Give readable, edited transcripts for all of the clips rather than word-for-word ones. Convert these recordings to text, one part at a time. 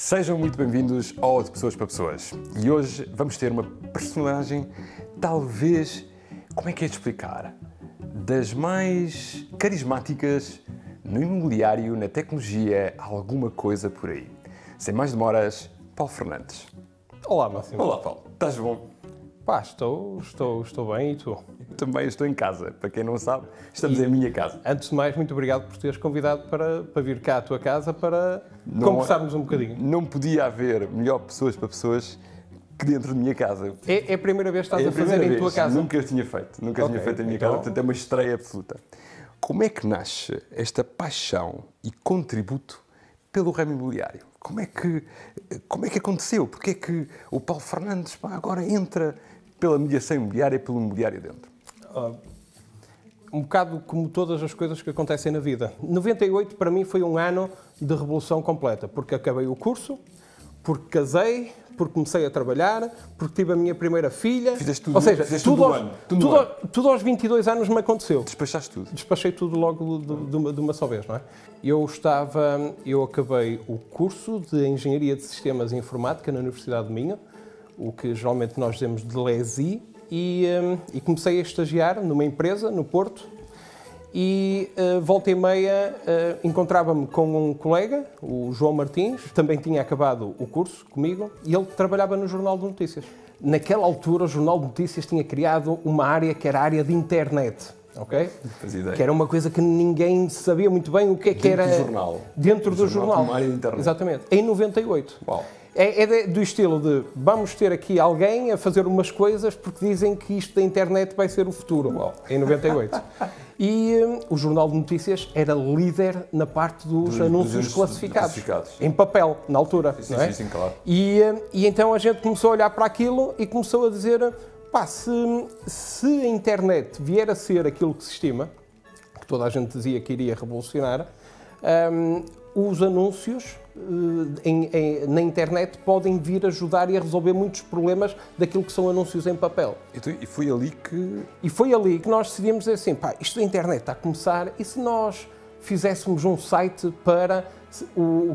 Sejam muito bem-vindos ao De Pessoas para Pessoas. E hoje vamos ter uma personagem, talvez, como é que é de explicar? Das mais carismáticas no imobiliário, na tecnologia, alguma coisa por aí. Sem mais demoras, Paulo Fernandes. Olá, Máximo. Olá, Paulo. Estás bom? Pá, estou bem, e tu? Também estou em casa. Para quem não sabe, estamos em minha casa. Antes de mais, muito obrigado por teres convidado para vir cá à tua casa para conversarmos um bocadinho. Não podia haver melhor pessoas para pessoas que dentro de minha casa. É a primeira vez que estás a fazer em tua casa? Nunca tinha feito. Nunca tinha feito em minha casa, portanto é uma estreia absoluta. Como é que nasce esta paixão e contributo pelo ramo imobiliário? Como é que aconteceu? Porque é que o Paulo Fernandes agora entra pela mediação imobiliária e pelo imobiliário dentro? Um bocado como todas as coisas que acontecem na vida. 98 para mim foi um ano de revolução completa, porque acabei o curso, porque casei, porque comecei a trabalhar, porque tive a minha primeira filha. Fizeste tudo, ou seja, tudo aos 22 anos me aconteceu. Despachaste tudo? Despachei tudo logo de uma só vez, não é? Eu acabei o curso de Engenharia de Sistemas e Informática na Universidade de Minho, o que geralmente nós dizemos de LESI, e comecei a estagiar numa empresa no Porto e volta e meia encontrava-me com um colega, o João Martins, também tinha acabado o curso comigo e ele trabalhava no Jornal de Notícias. Naquela altura o Jornal de Notícias tinha criado uma área que era a área de internet. Okay? Que era uma coisa que ninguém sabia muito bem o que era. Dentro do jornal. Uma área de internet. Exatamente. Em 98. Uau. É do estilo de vamos ter aqui alguém a fazer umas coisas porque dizem que isto da internet vai ser o futuro. Uau. Em 98. E o Jornal de Notícias era líder na parte dos anúncios classificados. Em papel, na altura. Sim, claro. E então a gente começou a olhar para aquilo e começou a dizer: pá, se a internet vier a ser aquilo que se estima, que toda a gente dizia que iria revolucionar, os anúncios na internet podem vir ajudar e a resolver muitos problemas daquilo que são anúncios em papel. E foi ali que nós decidimos dizer assim: pá, isto da internet está a começar, e se nós fizéssemos um site para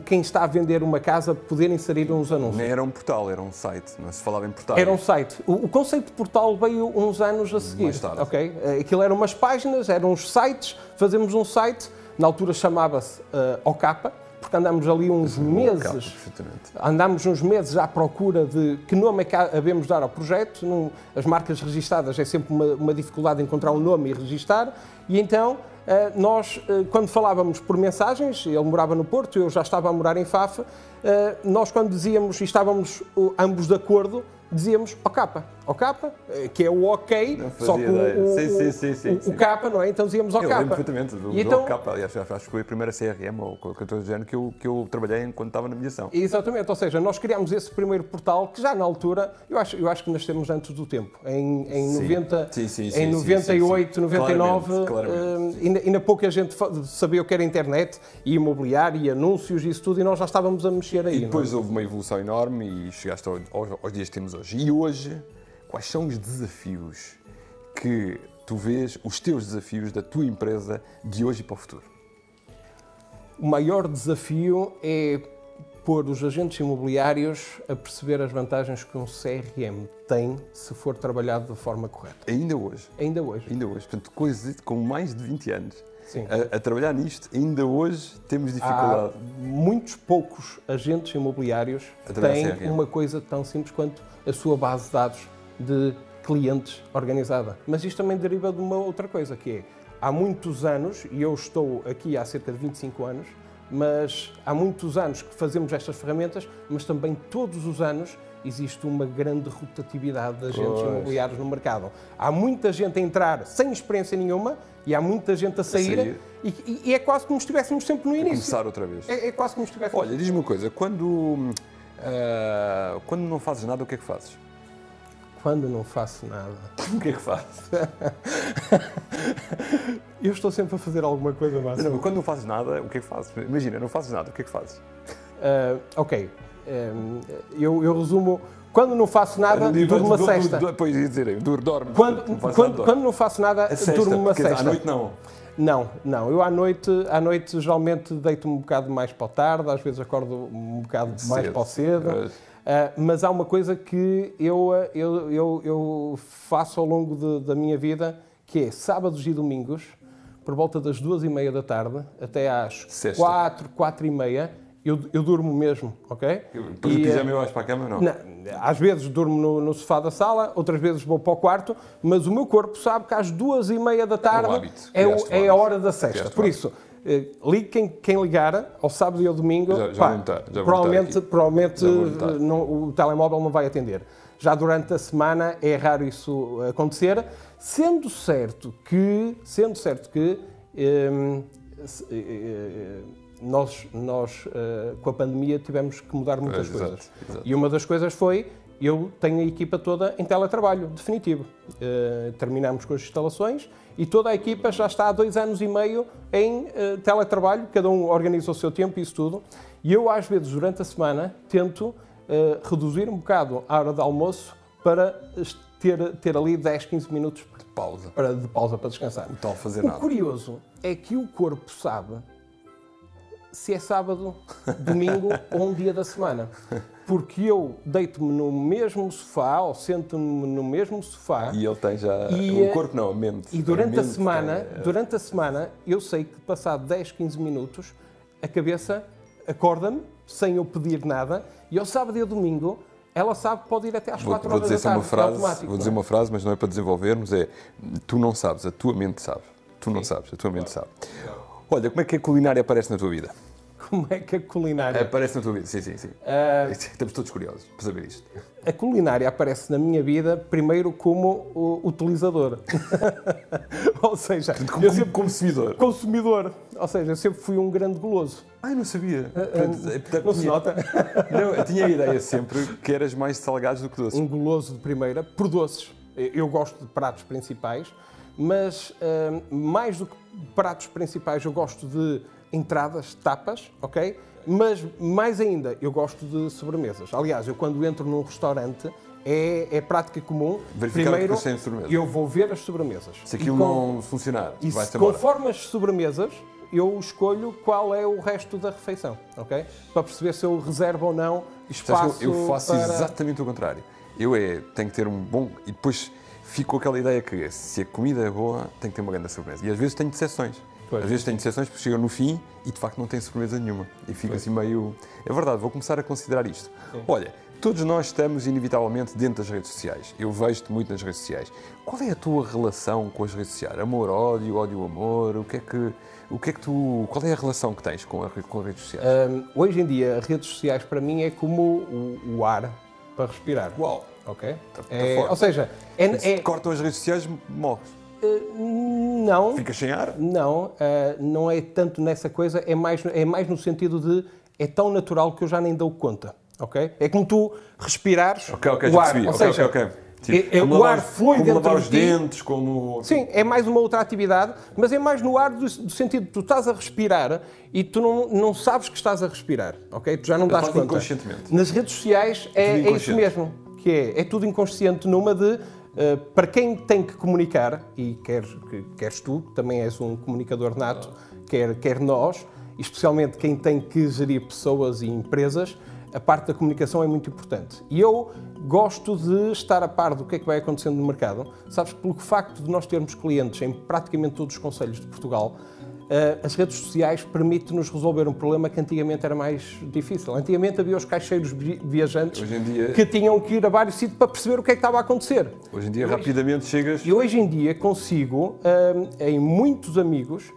quem está a vender uma casa poder inserir uns anúncios? Não era um portal, era um site, não se falava em portal. Era um site. O conceito de portal veio uns anos a seguir. Mais tarde. Okay? Aquilo eram umas páginas, eram uns sites, fazemos um site, na altura chamava-se OCAPA, porque andámos ali uns meses, andámos uns meses à procura de que nome é que havemos dar ao projeto. As marcas registadas é sempre uma dificuldade encontrar um nome e registar, e então nós, quando falávamos por mensagens, ele morava no Porto, eu já estava a morar em Faf, nós quando dizíamos e estávamos ambos de acordo, dizíamos OCAPA, que é o OK, só que o capa, não é? Então dizíamos OCAPA. Eu lembro perfeitamente do OCAPA, aliás, acho que foi a primeira CRM ou qualquer coisa do género que eu trabalhei enquanto estava na mediação. Exatamente, ou seja, nós criámos esse primeiro portal que já na altura, eu acho que nascemos antes do tempo, em 98, 99, ainda pouca gente sabia o que era internet, e imobiliário, e anúncios e isso tudo, e nós já estávamos a mexer aí. E depois houve uma evolução enorme e chegaste aos dias que temos hoje. E hoje, quais são os desafios que tu vês, os teus desafios da tua empresa de hoje e para o futuro? O maior desafio é pôr os agentes imobiliários a perceber as vantagens que um CRM tem se for trabalhado de forma correta. Ainda hoje? Ainda hoje. Portanto, coisa com mais de 20 anos. Sim. A trabalhar nisto, ainda hoje temos dificuldade. Há muitos poucos agentes imobiliários têm uma coisa tão simples quanto a sua base de dados de clientes organizada. Mas isto também deriva de uma outra coisa, que é, há muitos anos, e eu estou aqui há cerca de 25 anos, mas há muitos anos que fazemos estas ferramentas, mas também todos os anos existe uma grande rotatividade de agentes imobiliários no mercado. Há muita gente a entrar sem experiência nenhuma e há muita gente a sair. E é quase como se estivéssemos sempre no início. Começar outra vez. É quase como se estivéssemos... Olha, diz-me uma coisa, quando não fazes nada, o que é que fazes? Quando não faço nada... O que é que fazes? Eu estou sempre a fazer alguma coisa, Máximo. Não, quando não fazes nada, o que é que fazes? Imagina, não fazes nada, o que é que fazes? Ok. Eu resumo Quando não faço nada, durmo uma cesta. Depois ia dizer, dorme. Quando não faço nada, durmo uma cesta. À noite não. Não. Eu à noite geralmente deito-me um bocado mais para a tarde, às vezes acordo um bocado mais para o cedo. Mas há uma coisa que eu faço ao longo da minha vida, que é sábados e domingos, por volta das 2h30 da tarde, até às 4h30, eu durmo mesmo, ok? Depois o pijama eu acho para a cama, não? Às vezes durmo no sofá da sala, outras vezes vou para o quarto, mas o meu corpo sabe que às 2h30 da tarde é a hora da sesta. Por isso, ligue quem ligar, ao sábado e ao domingo, provavelmente o telemóvel não vai atender. Já durante a semana é raro isso acontecer, sendo certo que nós com a pandemia tivemos que mudar muitas coisas. Exato. E uma das coisas foi, eu tenho a equipa toda em teletrabalho, definitivo. Terminamos com as instalações e toda a equipa já está há 2 anos e meio em teletrabalho, cada um organiza o seu tempo e isso tudo. E eu, às vezes, durante a semana, tento reduzir um bocado a hora de almoço para ter ali 10, 15 minutos de pausa para descansar. Não estão a fazer nada. O curioso é que o corpo sabe se é sábado, domingo ou um dia da semana. Porque eu deito-me no mesmo sofá ou sento-me no mesmo sofá. E ele tem já... o corpo não, a mente. E durante a semana, eu sei que passado 10, 15 minutos, a cabeça acorda-me, sem eu pedir nada, e ao sábado e ao domingo, ela sabe que pode ir até às 4 horas da tarde. Vou dizer uma frase, mas não é para desenvolvermos, é tu não sabes, a tua mente sabe. Tu não sabes, a tua mente sabe. Olha, como é que a culinária aparece na tua vida? Como é que a culinária... Aparece na tua vida, sim. Estamos todos curiosos para saber isto. A culinária aparece na minha vida primeiro como utilizador. Ou seja... Eu sempre consumidor. Consumidor. Ou seja, eu sempre fui um grande goloso. Ai, não sabia. Não se nota? Não, eu tinha a ideia sempre que eras mais de salgados do que doces. Um goloso de primeira, por doces. Eu gosto de pratos principais, mas mais do que pratos principais eu gosto de entradas, tapas, ok? Mas, mais ainda, eu gosto de sobremesas. Aliás, eu quando entro num restaurante, é prática comum. Primeiro, eu vou ver as sobremesas. Se aquilo não funcionar, vai-se embora. Conforme as sobremesas, eu escolho qual é o resto da refeição, ok? Para perceber se eu reservo ou não espaço. Eu faço exatamente o contrário. Tenho que ter um bom... E depois fico com aquela ideia que se a comida é boa, tem que ter uma grande sobremesa. E às vezes tenho decepções. Às vezes tenho decepções porque chegam no fim e de facto não tem sobremesa nenhuma. E fico assim meio... É verdade, vou começar a considerar isto. Sim. Olha, todos nós estamos inevitavelmente dentro das redes sociais. Eu vejo-te muito nas redes sociais. Qual é a tua relação com as redes sociais? Amor, ódio, ódio, amor? Qual é a relação que tens com as redes sociais? Hoje em dia, as redes sociais para mim é como o ar para respirar. Uau! Ok? Tá forte. Ou seja... Se cortam as redes sociais, morres. Não. Ficas sem ar? Não é tanto nessa coisa, é mais no sentido de é tão natural que eu já nem dou conta, ok? É como tu respirares o ar, ou seja, tipo, o ar flui dentro de ti. Como lavar os dentes, como... Sim, é mais uma outra atividade, mas é mais no ar do sentido de tu estás a respirar e tu não sabes que estás a respirar, ok? Tu já não dás conta. Inconscientemente. Nas redes sociais é isso mesmo, que é tudo inconsciente numa de... para quem tem que comunicar, e queres tu, que também és um comunicador nato, quer nós, especialmente quem tem que gerir pessoas e empresas, a parte da comunicação é muito importante. E eu gosto de estar a par do que é que vai acontecendo no mercado. Sabes que pelo facto de nós termos clientes em praticamente todos os concelhos de Portugal, as redes sociais permitem-nos resolver um problema que antigamente era mais difícil. Antigamente havia os caixeiros viajantes que tinham que ir a vários sítios para perceber o que é que estava a acontecer. Hoje em dia rapidamente chegas... E hoje em dia consigo, em muitos amigos,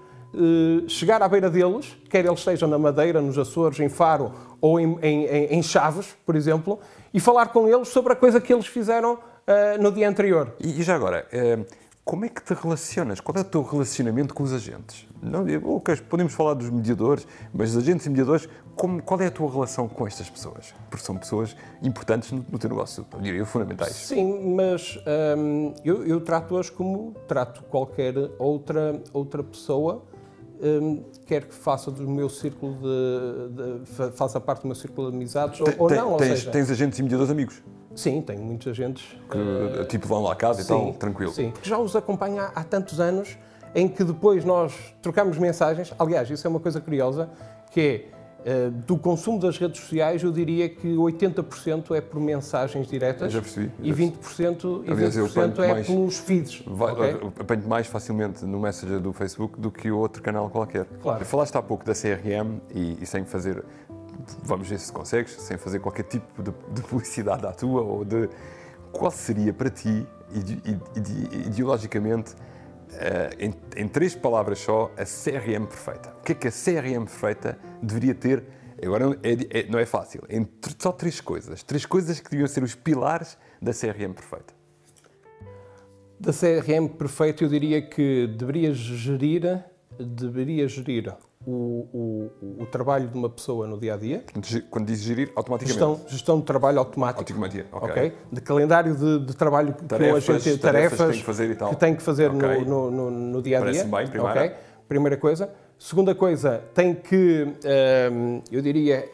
chegar à beira deles, quer eles estejam na Madeira, nos Açores, em Faro ou em Chaves, por exemplo, e falar com eles sobre a coisa que eles fizeram no dia anterior. E já agora... Como é que te relacionas? Qual é o teu relacionamento com os agentes? Podemos falar dos mediadores, mas os agentes e mediadores, qual é a tua relação com estas pessoas? Porque são pessoas importantes no teu negócio, eu diria, fundamentais. Sim, mas eu trato-as como trato qualquer outra pessoa, quer que faça do meu círculo faça parte do meu círculo de amizades ou não. Tens agentes e mediadores amigos? Sim, tenho muitos agentes que tipo vão lá a casa e tal, tranquilo. Sim, porque já os acompanho há tantos anos, em que depois nós trocamos mensagens. Aliás, isso é uma coisa curiosa, que é do consumo das redes sociais, eu diria que 80% é por mensagens diretas. Já percebi. E 20%, Aliás, é pelos feeds. Apanho mais facilmente no Messenger do Facebook do que outro canal qualquer. Claro. Falaste há pouco da CRM e sem fazer, vamos ver se consegues, sem fazer qualquer tipo de publicidade à tua ou de... Qual seria para ti, ideologicamente, em 3 palavras só, a CRM perfeita? O que a CRM perfeita deveria ter? Agora não é fácil. Só 3 coisas. 3 coisas que deviam ser os pilares da CRM perfeita. Da CRM perfeita, eu diria que deveria gerir o trabalho de uma pessoa no dia-a-dia. Quando diz gerir, automaticamente. Gestão de trabalho automático. Automaticamente, ok. De calendário de trabalho tarefas que tem que fazer e tal. Que tem que fazer no dia-a-dia. Parece-me bem, primeira. Okay. Primeira coisa. Segunda coisa, tem que, eu diria,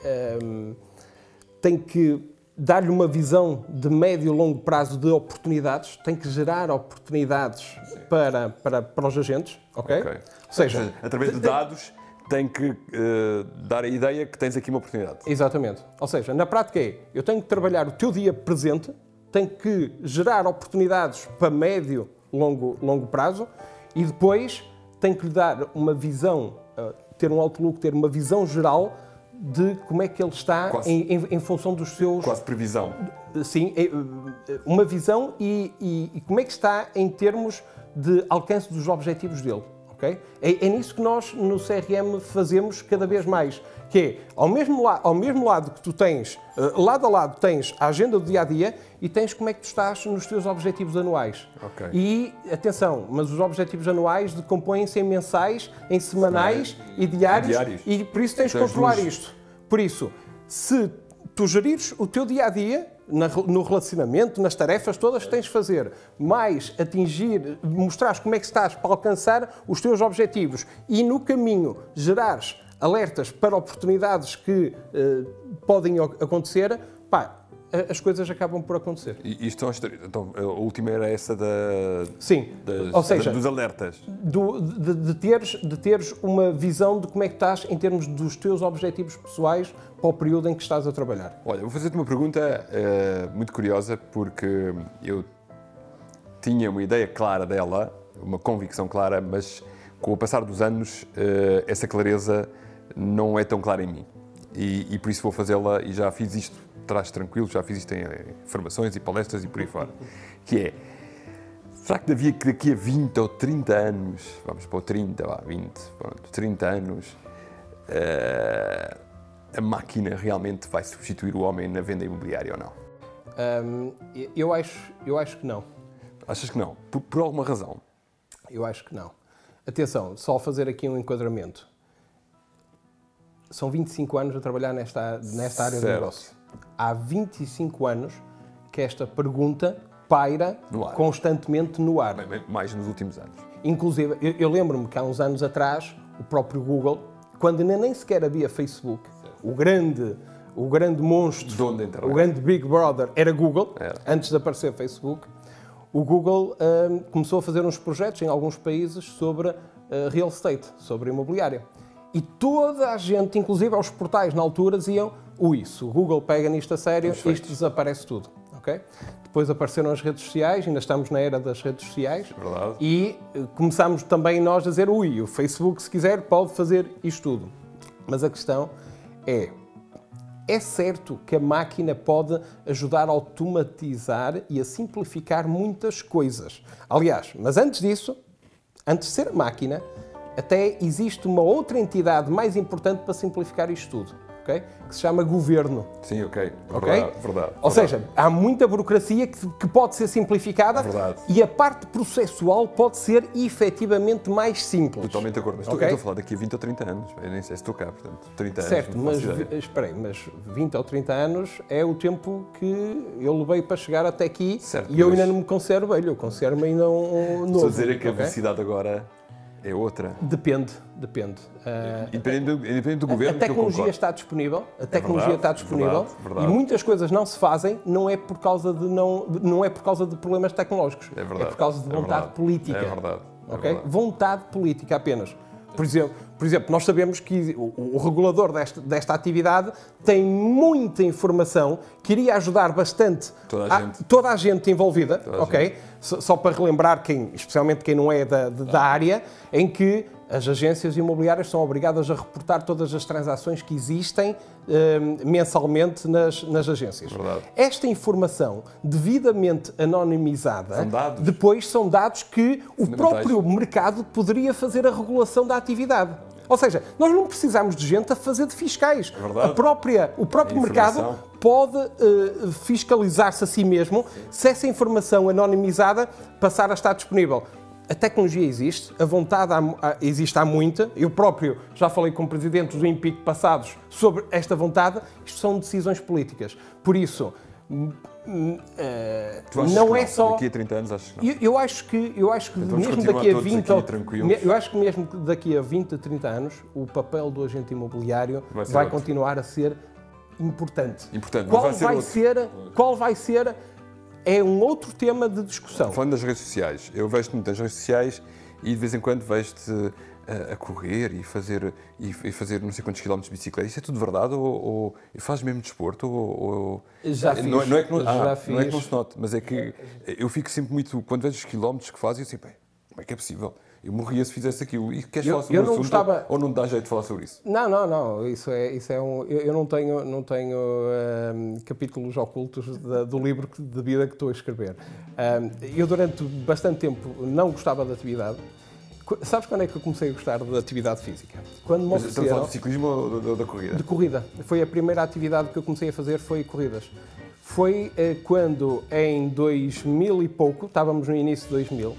tem que dar-lhe uma visão de médio e longo prazo de oportunidades, tem que gerar oportunidades para os agentes, ok? Ou seja, através de dados, tem que dar a ideia que tens aqui uma oportunidade. Exatamente. Ou seja, na prática eu tenho que trabalhar o teu dia presente, tenho que gerar oportunidades para médio e longo prazo e depois tenho que lhe dar uma visão, ter um outlook, ter uma visão geral de como é que ele está em função dos seus... Quase previsão. Sim, uma visão e como é que está em termos de alcance dos objetivos dele. Okay? É nisso que nós no CRM fazemos cada vez mais, que é ao mesmo lado que tu tens, lado a lado tens a agenda do dia-a-dia e tens como é que tu estás nos teus objetivos anuais. Okay. E, atenção, mas os objetivos anuais decompõem-se em mensais, em semanais e diários e por isso tens que controlar isto. Por isso, se tu gerires o teu dia-a-dia, no relacionamento, nas tarefas todas que tens de fazer, mais atingir, mostrares como é que estás para alcançar os teus objetivos e no caminho gerares alertas para oportunidades que podem acontecer, as coisas acabam por acontecer. E isto então, a última era essa ou seja, dos alertas. De teres uma visão de como é que estás em termos dos teus objetivos pessoais para o período em que estás a trabalhar. Olha, vou fazer-te uma pergunta muito curiosa, porque eu tinha uma ideia clara dela, uma convicção clara, mas com o passar dos anos essa clareza não é tão clara em mim. E por isso vou fazê-la, e já fiz isto, traz tranquilo, já fiz isto em formações e palestras e por aí fora, que é, será que daqui a 20 ou 30 anos, vamos para o 30, 20, 30 anos, a máquina realmente vai substituir o homem na venda imobiliária ou não? Eu acho que não. Achas que não? Por alguma razão? Eu acho que não. Atenção, só fazer aqui um enquadramento. São 25 anos a trabalhar nesta área do negócio. Há 25 anos que esta pergunta paira constantemente no ar. Mais nos últimos anos. Inclusive, eu lembro-me que há uns anos atrás, o próprio Google, quando nem sequer havia Facebook, o grande monstro, o grande Big Brother era Google, antes de aparecer Facebook, o Google começou a fazer uns projetos em alguns países sobre real estate, sobre imobiliária. E toda a gente, inclusive aos portais na altura, diziam: se o Google pega nisto a sério, isto desaparece tudo. Okay? Depois apareceram as redes sociais, ainda estamos na era das redes sociais. Verdade. E começámos também nós a dizer: o Facebook, se quiser, pode fazer isto tudo. Mas a questão é certo que a máquina pode ajudar a automatizar e a simplificar muitas coisas. Aliás, mas antes disso, antes de ser a máquina, até existe uma outra entidade mais importante para simplificar isto tudo, okay? Que se chama governo. Sim, ok. Verdade. Ou seja, há muita burocracia que pode ser simplificada e a parte processual pode ser efetivamente mais simples. Totalmente de acordo. Mas eu estou a falar daqui a 20 ou 30 anos. Eu nem sei se estou cá, portanto, 30 anos. Certo, mas 20 ou 30 anos é o tempo que eu levei para chegar até aqui, certo, e eu ainda não me considero velho, eu considero-me ainda novo. Estou a dizer que a velocidade agora é outra. Depende. Independente do governo. A tecnologia está disponível, verdade. E muitas coisas não se fazem, não é por causa de problemas tecnológicos. É verdade. É por causa de vontade política. É verdade. Okay? Vontade política apenas. Por exemplo, nós sabemos que o regulador desta atividade tem muita informação que iria ajudar bastante toda a gente envolvida, ok? Só para relembrar, especialmente quem não é da área, em que as agências imobiliárias são obrigadas a reportar todas as transações que existem mensalmente nas agências. Verdade. Esta informação, devidamente anonimizada, depois são dados que o próprio mercado poderia fazer a regulação da atividade. Ou seja, nós não precisamos de gente a fazer de fiscais. O próprio mercado pode fiscalizar-se a si mesmo se essa informação anonimizada passar a estar disponível. A tecnologia existe, a vontade existe há muita. Eu próprio já falei com presidentes do INPIC passados sobre esta vontade. Isto são decisões políticas. Por isso, não é só... Daqui a 30 anos, acho que não. Eu acho que então, mesmo daqui a 20... Eu acho que mesmo daqui a 20 a 30 anos, o papel do agente imobiliário vai continuar a ser importante. Qual vai ser... É um outro tema de discussão. Falando das redes sociais, eu vejo-te muito nas redes sociais e de vez em quando vejo-te a correr e fazer não sei quantos quilómetros de bicicleta. Isso é tudo verdade? Ou fazes mesmo desporto? Já fiz. Não é que não se note, mas é que eu fico sempre muito... Quando vejo os quilómetros que fazes, eu sei, bem, como é que é possível? Eu morria se fizesse aquilo. E queres falar sobre o assunto ou não te dá jeito de falar sobre isso? Não. Isso é um... Eu não tenho capítulos ocultos do livro de vida que estou a escrever. Eu, durante bastante tempo, não gostava da atividade. Sabes quando é que eu comecei a gostar da atividade física? Quando me ofereceram... Estamos a falar de ciclismo ou da corrida? De corrida. Foi a primeira atividade que eu comecei a fazer, foi corridas. Foi quando, em 2000 e pouco, estávamos no início de 2000,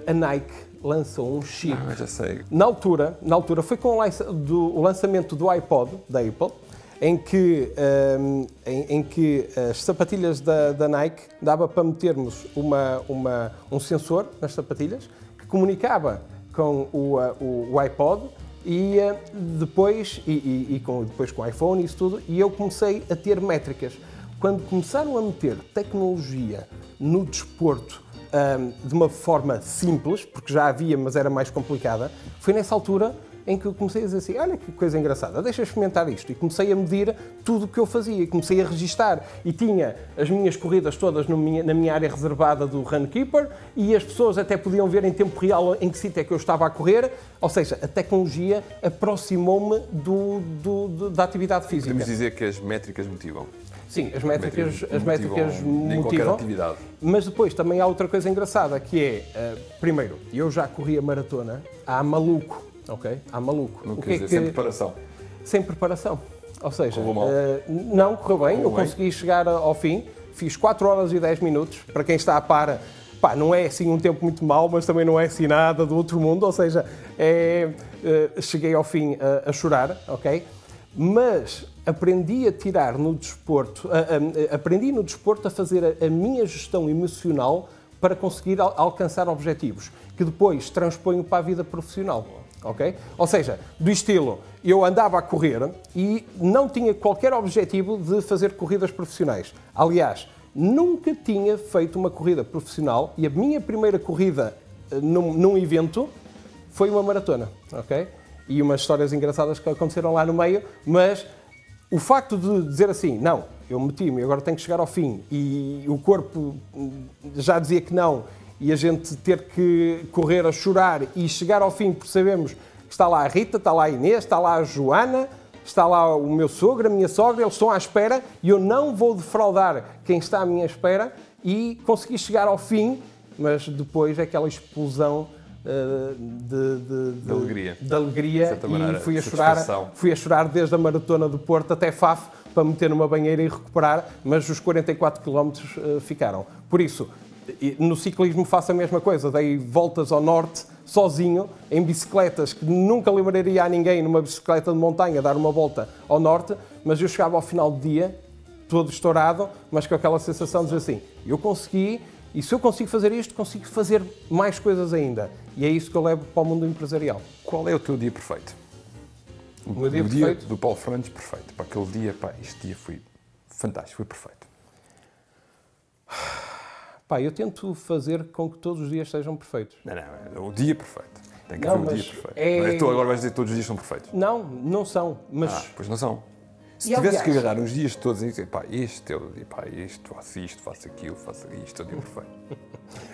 a Nike lançou um chip. Já sei. Na altura foi com o lançamento do iPod, da Apple, em que as sapatilhas da Nike dava para metermos um sensor nas sapatilhas que comunicava com o iPod e depois com o iPhone e isso tudo, e eu comecei a ter métricas. Quando começaram a meter tecnologia no desporto de uma forma simples, porque já havia, mas era mais complicada, foi nessa altura em que eu comecei a dizer assim, olha que coisa engraçada, deixa eu experimentar isto. E comecei a medir tudo o que eu fazia, comecei a registar. E tinha as minhas corridas todas na minha área reservada do Runkeeper e as pessoas até podiam ver em tempo real em que sítio é que eu estava a correr. Ou seja, a tecnologia aproximou-me da atividade física. Podemos dizer que as métricas motivam. Sim, as métricas motivam, qualquer atividade. Mas depois também há outra coisa engraçada, que é, primeiro, eu já corria maratona há maluco, ok? Há maluco. Não quer dizer, sem preparação? Sem preparação. Ou seja, correu mal? Não, correu bem, consegui chegar ao fim, fiz 4 horas e 10 minutos, para quem está a par, não é assim um tempo muito mau, mas também não é assim nada do outro mundo, ou seja, cheguei ao fim a chorar, ok? Mas aprendi a tirar no desporto, aprendi no desporto a fazer a minha gestão emocional para conseguir alcançar objetivos, que depois transponho para a vida profissional, ok? Ou seja, do estilo, eu andava a correr e não tinha qualquer objetivo de fazer corridas profissionais. Aliás, nunca tinha feito uma corrida profissional e a minha primeira corrida num evento foi uma maratona, ok? E umas histórias engraçadas que aconteceram lá no meio, mas o facto de dizer assim, não, eu meti-me, agora tenho que chegar ao fim, e o corpo já dizia que não, e a gente ter que correr a chorar e chegar ao fim, porque sabemos que está lá a Rita, está lá a Inês, está lá a Joana, está lá o meu sogro, a minha sogra, eles estão à espera, e eu não vou defraudar quem está à minha espera, e consegui chegar ao fim, mas depois é aquela explosão de alegria maneira, e fui a chorar desde a maratona do Porto até Faf para meter numa banheira e recuperar, mas os 44 km ficaram. Por isso, no ciclismo faço a mesma coisa, dei voltas ao norte sozinho, em bicicletas, que nunca lembraria a ninguém numa bicicleta de montanha dar uma volta ao norte, mas eu chegava ao final do dia, todo estourado, mas com aquela sensação de dizer assim, eu consegui. E se eu consigo fazer isto, consigo fazer mais coisas ainda. E é isso que eu levo para o mundo empresarial. Qual é o teu dia perfeito? O meu dia o perfeito? dia do Paulo Fernandes perfeito. Para aquele dia, pá, este dia foi fantástico, foi perfeito. Pá, eu tento fazer com que todos os dias sejam perfeitos. Não, o dia perfeito. Tem que haver o dia perfeito. Não é tu agora vais dizer que todos os dias são perfeitos. Não, não são, mas... pois não são. Se E, tivesses que aliás, agarrar os dias todos e dizer, pá, este é o dia, pá, isto, faço aquilo, faço isto, é o dia perfeito.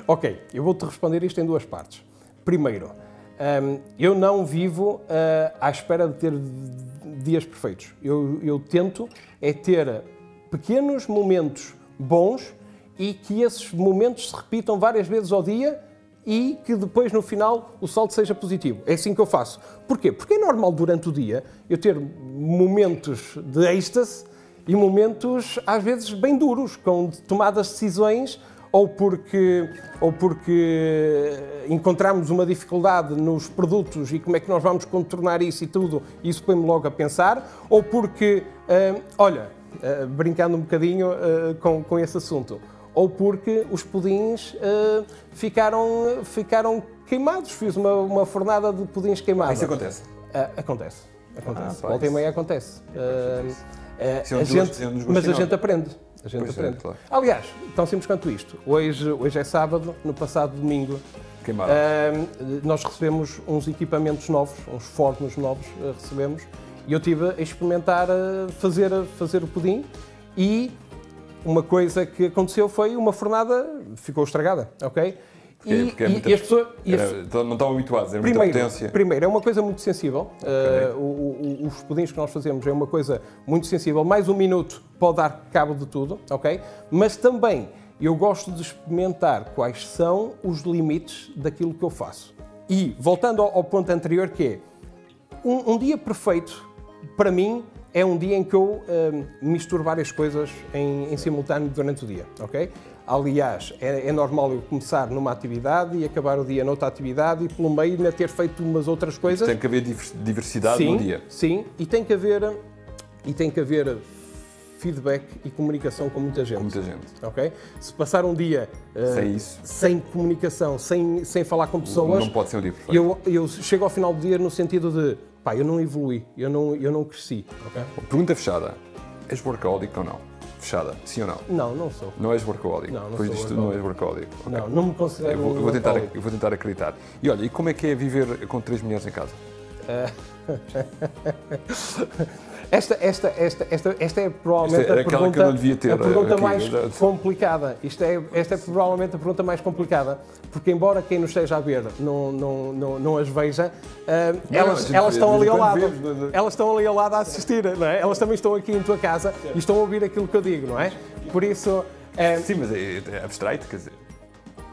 Ok, eu vou-te responder isto em duas partes. Primeiro, eu não vivo à espera de ter dias perfeitos. Eu tento é ter pequenos momentos bons e que esses momentos se repitam várias vezes ao dia e que depois, no final, o saldo seja positivo. É assim que eu faço. Porquê? Porque é normal, durante o dia, eu ter momentos de êxtase e momentos, às vezes, bem duros, com tomadas de decisões, ou porque encontramos uma dificuldade nos produtos e como é que nós vamos contornar isso e tudo, isso põe-me logo a pensar, ou porque, brincando um bocadinho com esse assunto, ou porque os pudins ficaram queimados. Fiz uma fornada de pudins queimados. Isso acontece? Acontece. Volta e meia acontece. Mas a gente aprende. Claro. Aliás, tão simples quanto isto. Hoje é sábado, no passado domingo, nós recebemos uns equipamentos novos, uns fornos novos recebemos, e eu estive a experimentar fazer o pudim e uma coisa que aconteceu foi uma fornada ficou estragada, ok? E as pessoas não estão habituadas, é muita potência. Primeiro, é uma coisa muito sensível. Okay. Os pudins que nós fazemos é uma coisa muito sensível. Mais um minuto pode dar cabo de tudo, ok? Mas também eu gosto de experimentar quais são os limites daquilo que eu faço. E, voltando ao ponto anterior, que é um dia perfeito, para mim, é um dia em que eu misturo várias coisas em simultâneo durante o dia, ok? Aliás, é normal eu começar numa atividade e acabar o dia noutra atividade e pelo meio ainda ter feito umas outras coisas. Tem que haver diversidade no dia. Sim, e tem que haver feedback e comunicação com muita gente. Ok? Se passar um dia sem comunicação, sem falar com pessoas... Não pode ser um dia perfeito. Eu chego ao final do dia no sentido de, pá, eu não evolui, eu não cresci. Okay? Pergunta fechada. És workaholic ou não? Fechada, sim ou não? Não sou. Não és workaholic? Não depois disto tudo não és workaholic? Okay. Não me considero eu vou tentar acreditar. E olha, e como é que é viver com 3 mulheres em casa? Esta é provavelmente a pergunta mais complicada. Esta é provavelmente a pergunta mais complicada, porque embora quem nos esteja a ver não as veja, elas estão ali ao lado. Elas estão ali ao lado a assistir, não é? Elas também estão aqui em tua casa e estão a ouvir aquilo que eu digo, não é? Por isso... Sim, mas é abstraito, quer dizer...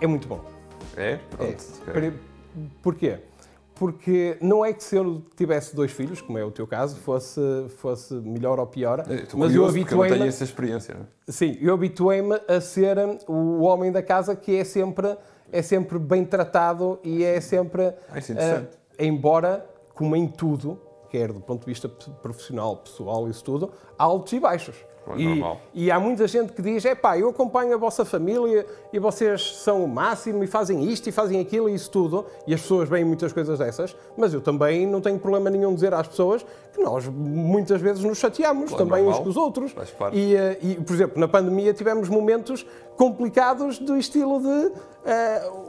É muito bom. É? Pronto. Okay. Porquê? Porque não é que se eu tivesse 2 filhos, como é o teu caso, fosse melhor ou pior, mas eu habituei-me... Eu tenho essa experiência, não é? Sim, eu habituei-me a ser o homem da casa que é sempre bem tratado e é sempre... Isso é interessante. Embora, como em tudo, quer do ponto de vista profissional, pessoal, isso tudo, há altos e baixos. E há muita gente que diz, eu acompanho a vossa família e vocês são o máximo e fazem isto e fazem aquilo e isso tudo, e as pessoas veem muitas coisas dessas, mas eu também não tenho problema nenhum de dizer às pessoas que nós muitas vezes nos chateamos também uns com os outros. E, por exemplo, na pandemia tivemos momentos complicados do estilo de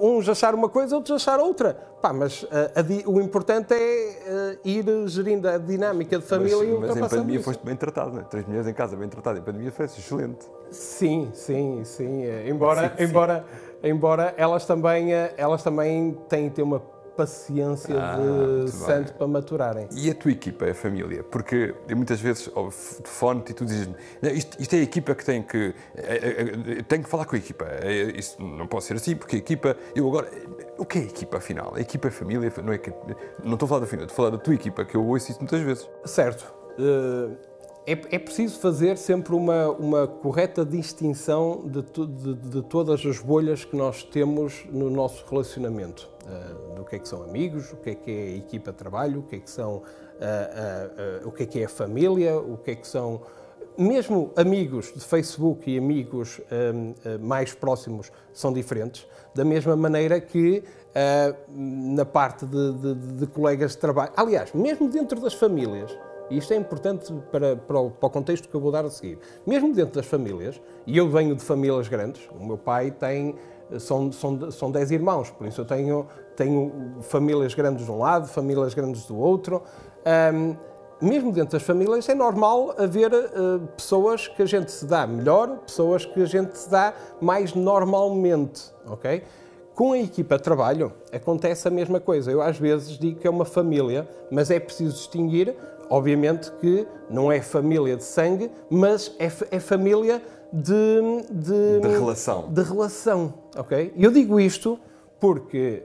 uns achar uma coisa, outros achar outra. Mas o importante é ir gerindo a dinâmica de família e ultrapassando isso. Mas em pandemia foste bem tratado, não é? 3 mulheres em casa bem tratado. Em pandemia foi excelente. Sim. Embora elas também têm que ter uma paciência de santo para maturarem. E a tua equipa, a família? Porque eu muitas vezes telefono-te e tu dizes isto é a equipa que tem que... tenho que falar com a equipa. Isso não pode ser assim, porque a equipa... O que é a equipa, afinal? A equipa é família? Não estou a falar da família, estou a falar da tua equipa, que eu ouço isso muitas vezes. Certo. É preciso fazer sempre uma correta distinção de todas as bolhas que nós temos no nosso relacionamento. Do que são amigos, o que é a equipa de trabalho, o que é a família, mesmo amigos de Facebook e amigos mais próximos são diferentes, da mesma maneira que na parte de colegas de trabalho. Aliás, mesmo dentro das famílias, e isto é importante para o contexto que eu vou dar a seguir, mesmo dentro das famílias, e eu venho de famílias grandes, o meu pai são 10 irmãos, por isso eu tenho famílias grandes de um lado, famílias grandes do outro. Mesmo dentro das famílias é normal haver pessoas que a gente se dá melhor, pessoas que a gente se dá mais normalmente, ok? Com a equipa de trabalho acontece a mesma coisa. Eu às vezes digo que é uma família, mas é preciso distinguir, obviamente que não é família de sangue, mas é família de relação. De relação, ok? E eu digo isto porque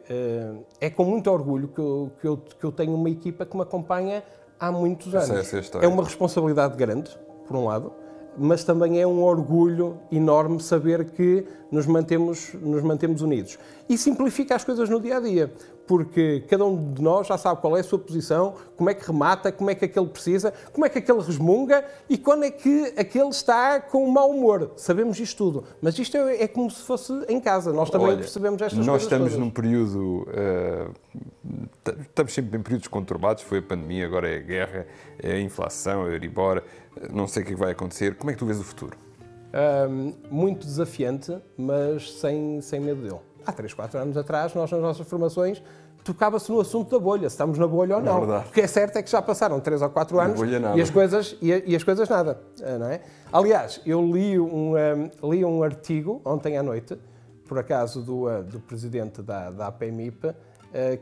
é com muito orgulho que eu tenho uma equipa que me acompanha há muitos anos. É uma responsabilidade grande, por um lado, mas também é um orgulho enorme saber que nos mantemos unidos. E simplifica as coisas no dia-a-dia, porque cada um de nós já sabe qual é a sua posição, como é que remata, como é que aquele precisa, como é que aquele resmunga e quando é que aquele está com mau humor. Sabemos isto tudo, mas isto é como se fosse em casa. Nós também percebemos estas coisas. Nós estamos todas. num período... estamos sempre em períodos conturbados, foi a pandemia, agora é a guerra, é a inflação, é a Euribor, não sei o que vai acontecer. Como é que tu vês o futuro? Muito desafiante, mas sem medo dele. Há 3, 4 anos atrás, nós nas nossas formações, tocava-se no assunto da bolha, se estamos na bolha ou não. O que é certo é que já passaram 3 ou 4 anos e as coisas nada. Não é? Aliás, eu li um artigo ontem à noite, por acaso, do presidente da APMIP,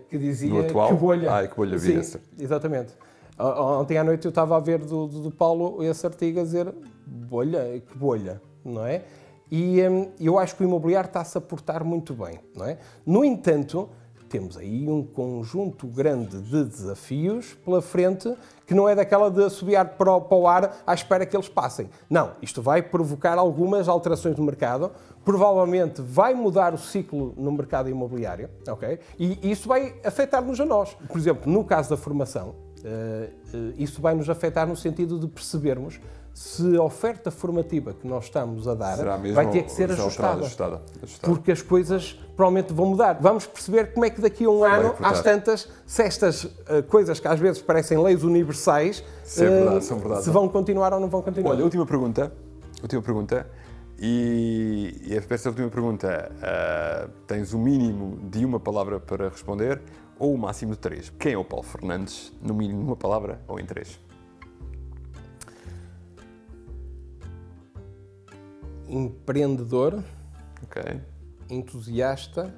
que dizia que bolha... que bolha havia. Sim, exatamente. Ontem à noite eu estava a ver do Paulo esse artigo a dizer bolha, que bolha, não é? E eu acho que o imobiliário está-se a portar muito bem, não é? No entanto, temos aí um conjunto grande de desafios pela frente que não é daquela de assobiar para o ar à espera que eles passem. Não, isto vai provocar algumas alterações no mercado, provavelmente vai mudar o ciclo no mercado imobiliário, ok? E isso vai afetar-nos a nós. Por exemplo, no caso da formação, isso vai nos afetar no sentido de percebermos se a oferta formativa que nós estamos a dar vai ter que ser ajustada. Porque as coisas provavelmente vão mudar. Vamos perceber como é que daqui a um ano, às tantas, se estas coisas que às vezes parecem leis universais, se vão continuar ou não vão continuar. Olha, última pergunta. E essa última pergunta, tens o mínimo de uma palavra para responder ou o máximo de 3. Quem é o Paulo Fernandes, no mínimo uma palavra ou em 3? Empreendedor, okay. Entusiasta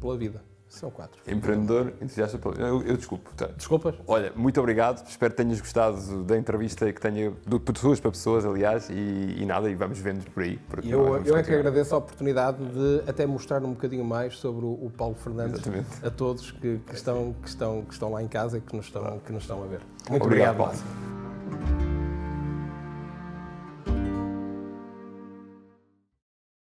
pela vida. São 4. Empreendedor, entusiasta pela vida. Eu desculpo. Tá. Desculpas? Olha, muito obrigado. Espero que tenhas gostado da entrevista e que tenha de pessoas para pessoas, aliás, e nada, e vamos vendo por aí. Eu é que agradeço a oportunidade de até mostrar um bocadinho mais sobre o Paulo Fernandes. Exatamente. A todos que estão lá em casa e que nos estão a ver. Muito obrigado, Paulo.